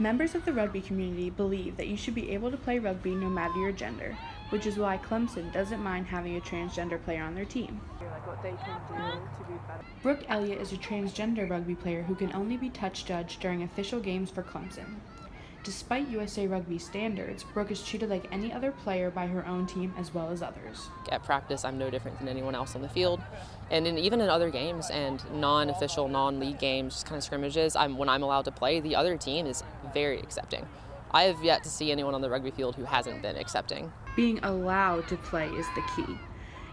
Members of the rugby community believe that you should be able to play rugby no matter your gender, which is why Clemson doesn't mind having a transgender player on their team. Like what they can do to be better. Brooke Elliot is a transgender rugby player who can only be touch judged during official games for Clemson. Despite USA Rugby standards, Brooke is treated like any other player by her own team as well as others. At practice, I'm no different than anyone else on the field. And even in other games and non-official, non-league games, just kind of scrimmages, when I'm allowed to play, the other team is very accepting. I have yet to see anyone on the rugby field who hasn't been accepting. Being allowed to play is the key.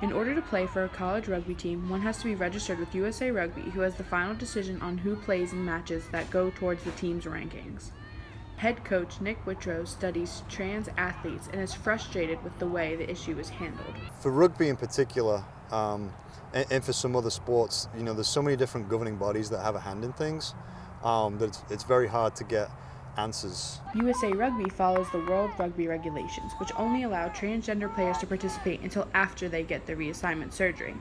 In order to play for a college rugby team, one has to be registered with USA Rugby, who has the final decision on who plays in matches that go towards the team's rankings. Head coach Nick Whitrow studies trans athletes and is frustrated with the way the issue is handled. For rugby in particular, and for some other sports, there's so many different governing bodies that have a hand in things that it's very hard to get answers. USA Rugby follows the World Rugby Regulations, which only allow transgender players to participate until after they get the reassignment surgery.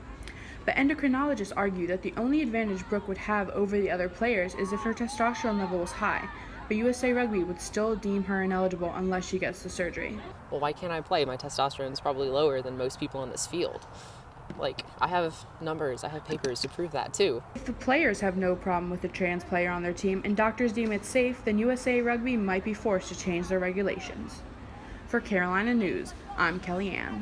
But endocrinologists argue that the only advantage Brooke would have over the other players is if her testosterone level was high, but USA Rugby would still deem her ineligible unless she gets the surgery. Well, why can't I play? My testosterone is probably lower than most people in this field. I have numbers, I have papers to prove that too. If the players have no problem with a trans player on their team and doctors deem it safe, then USA Rugby might be forced to change their regulations. For Carolina News, I'm Kellyanne.